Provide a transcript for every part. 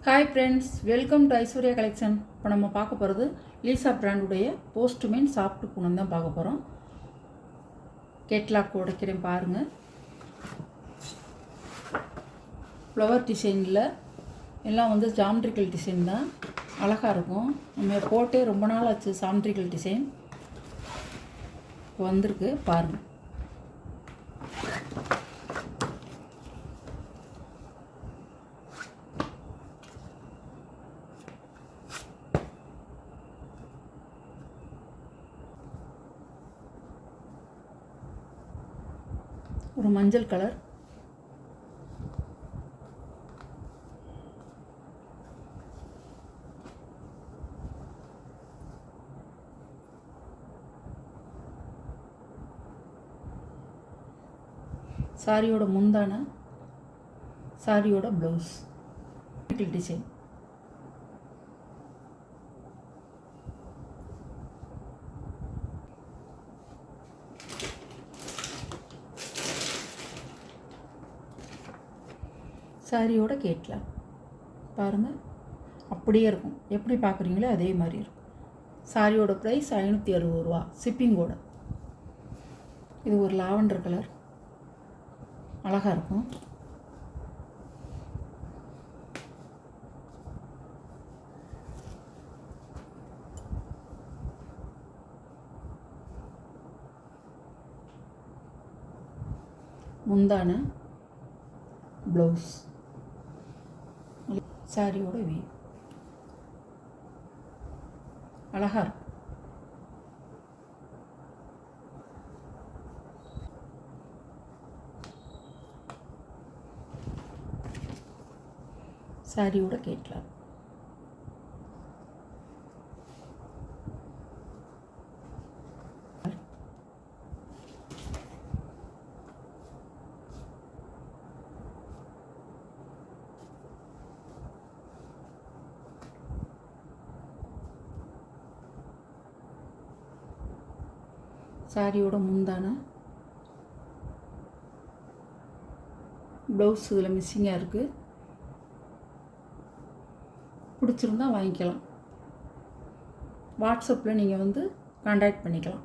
Hi friends, welcome to Aishwarya collection. இப்போ நம்ம பார்க்க போகிறது லீசா பிராண்டுடைய போஸ்ட்மேன் சாஃப்ட் பூனம் தான் பார்க்க போகிறோம். கேட்லாக் உடைக்கிறேன் பாருங்கள். ஃப்ளவர் டிசைனில் எல்லாம் வந்து ஜாமெட்ரிக்கல் டிசைன் தான், அழகாக இருக்கும். நம்ம போட்டே ரொம்ப நாள் ஆச்சு. ஜாமெட்ரிக்கல் டிசைன் இப்போ வந்திருக்கு பாருங்கள். ஒரு மஞ்சள் கலர், சாரியோட முந்தான, சாரியோட ப்ளவுஸ் டிசைன். சாரியோட கேட்லாம் பாருங்கள், அப்படியே இருக்கும். எப்படி பார்க்குறீங்களோ அதே மாதிரி இருக்கும். சாரியோட ப்ரைஸ் 560 ரூபா ஷிப்பிங்கோட. இது ஒரு லாவெண்டர் கலர், அழகாக இருக்கும். முந்தான, ப்ளவுஸ், சாரியோட வி அழகாக இருக்கும். சாரியோட கேட்லாம். சாரியோட முந்தான, ப்ளவுஸ் இதில் மிஸ்ஸிங்காக இருக்குது. பிடிச்சிருந்தா வாங்கிக்கலாம். வாட்ஸ்அப்பில் நீங்கள் வந்து காண்டாக்ட் பண்ணிக்கலாம்.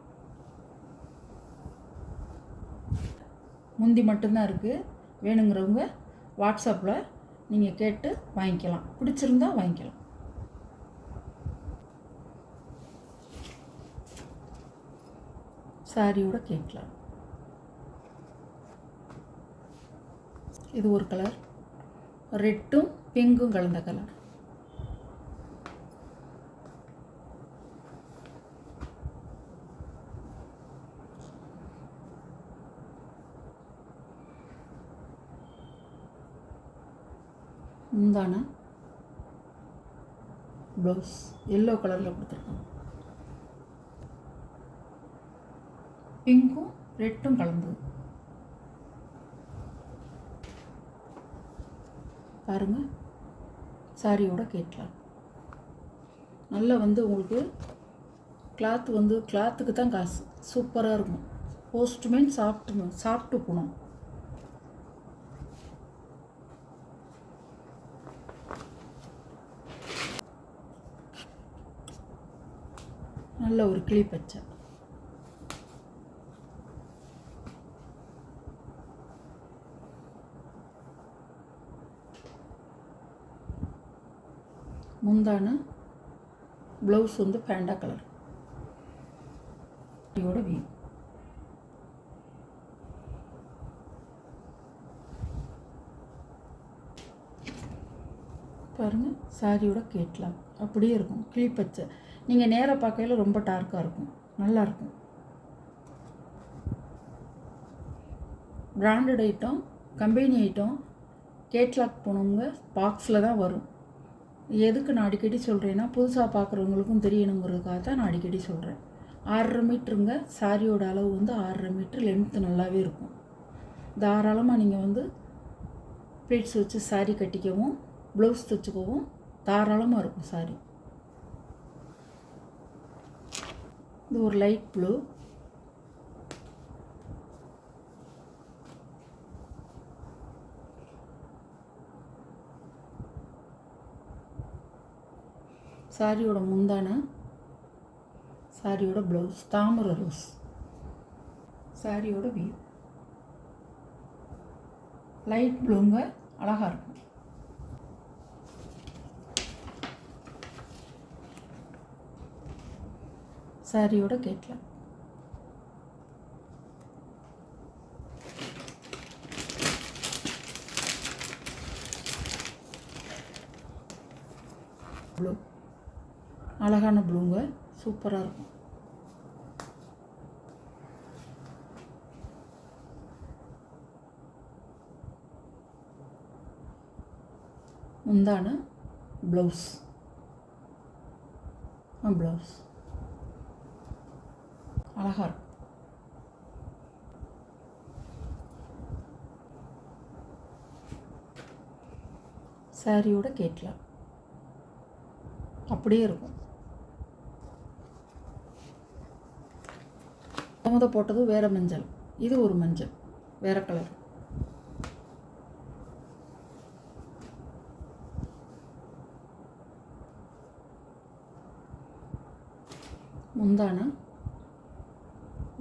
முந்தி மட்டும்தான் இருக்குது. வேணுங்கிறவங்க வாட்ஸ்அப்பில் நீங்கள் கேட்டு வாங்கிக்கலாம். பிடிச்சிருந்தா வாங்கிக்கலாம். சாரியோட கேட்கலாம். இது ஒரு கலர், ரெட்டும் பிங்க்கும் கலந்த கலர். முந்தான, ப்ளவுஸ் எல்லோ கலரில் கொடுத்துருக்காங்க. பிங்க்கும் ரெட்டும் கலந்தது பாருங்கள். சாரியோட கேட்கலாம். நல்லா வந்து உங்களுக்கு கிளாத் வந்து கிளாத்துக்கு தான் காசு. சூப்பராக இருக்கும். Postman soft Poonam. நல்ல ஒரு கிளி பச்சை, முந்தான, ப்ளவுஸ் வந்து பேண்டா கலர். இதோட வீ பாருங்கள். சாரியோட கேட்லாம் அப்படியே இருக்கும். கிளி பச்சை. நீங்கள் நேராக பார்க்கையில் ரொம்ப டார்க்காக இருக்கும். நல்லாயிருக்கும். Branded item, company item. Catalogue போனவங்க பாக்ஸில் தான் வரும். எதுக்கு நான் அடிக்கடி சொல்கிறேன்னா, புதுசாக பார்க்குறவங்களுக்கும் தெரியணுங்கிறதுக்காக தான் நான் அடிக்கடி சொல்கிறேன். 6.5 மீட்டருங்க. சாரியோட அளவு வந்து 6.5 மீட்டர். லென்த்து நல்லாவே இருக்கும். தாராளமாக நீங்கள் வந்து ப்ளீட்ஸ் வச்சு சாரி கட்டிக்கவும், ப்ளவுஸ் தைச்சிக்கவும் தாராளமாக இருக்கும் சாரி. இது ஒரு லைட் ப்ளூ, சாரியோட முந்தானை, சாரியோட ப்ளவுஸ் தாமரை ரோஸ், சாரியோட வியூ லைட் ப்ளூங்க, அழகாக இருக்கும். சாரியோட கேட்கலாம். ப்ளூ, அழகான ப்ளூங்க, சூப்பராக இருக்கும். முந்தான ப்ளவுஸ், ப்ளவுஸ் அழகாக இருக்கும். சாரியோட கேட்கலாம், அப்படியே இருக்கும். முத போட்டது வேறு மஞ்சள், இது ஒரு மஞ்சள் வேறு கலர். முந்தான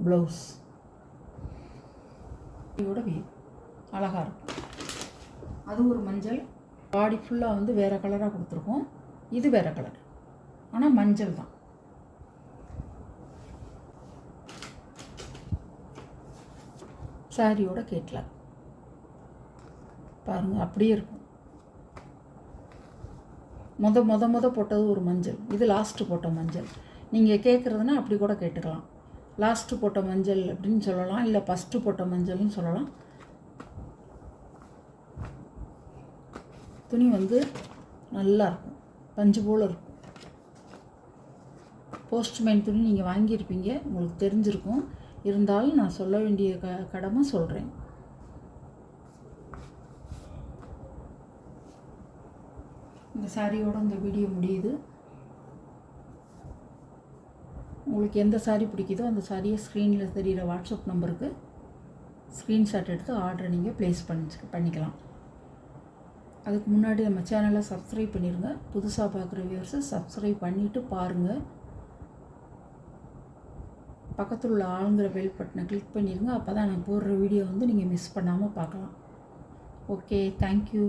ப்ளவுஸ், இதோட வியூ அழகாக இருக்கும். அது ஒரு மஞ்சள், பாடி ஃபுல்லாக வந்து வேறு கலராக கொடுத்துருக்கோம். இது வேறு கலர், ஆனால் மஞ்சள் தான். சாரியோட கேட்கலாம் பாருங்கள், அப்படியே இருக்கும். முத போட்டது ஒரு மஞ்சள், இது லாஸ்ட்டு போட்ட மஞ்சள். நீங்கள் கேட்குறதுனா அப்படி கூட கேட்டுக்கலாம். லாஸ்ட்டு போட்ட மஞ்சள் அப்படின்னு சொல்லலாம், இல்லை ஃபஸ்ட்டு போட்ட மஞ்சள்னு சொல்லலாம். துணி வந்து நல்லா இருக்கும், பஞ்சு போல் இருக்கும். போஸ்ட்மேன் துணி நீங்கள் வாங்கியிருப்பீங்க, உங்களுக்கு தெரிஞ்சிருக்கும். இருந்தாலும் நான் சொல்ல வேண்டிய கடமை சொல்கிறேன். இந்த சாரியோட இந்த வீடியோ முடியுது. உங்களுக்கு எந்த சாரீ பிடிக்குதோ அந்த சாரியை ஸ்க்ரீனில் தெரிகிற வாட்ஸ்அப் நம்பருக்கு ஸ்க்ரீன்ஷாட் எடுத்து ஆர்டரை நீங்கள் ப்ளேஸ் பண்ணிக்கலாம். அதுக்கு முன்னாடி நம்ம சேனலை சப்ஸ்கிரைப் பண்ணிடுங்க. புதுசாக பார்க்குற வியூவர்ஸை சப்ஸ்கிரைப் பண்ணிவிட்டு பாருங்கள். பக்கத்தில் உள்ள ஆளுங்கிற பெல் பட்டனை கிளிக் பண்ணிடுங்க. அப்போ தான் நான் போடுற வீடியோ வந்து நீங்கள் மிஸ் பண்ணாமல் பார்க்கலாம். Okay, thank you.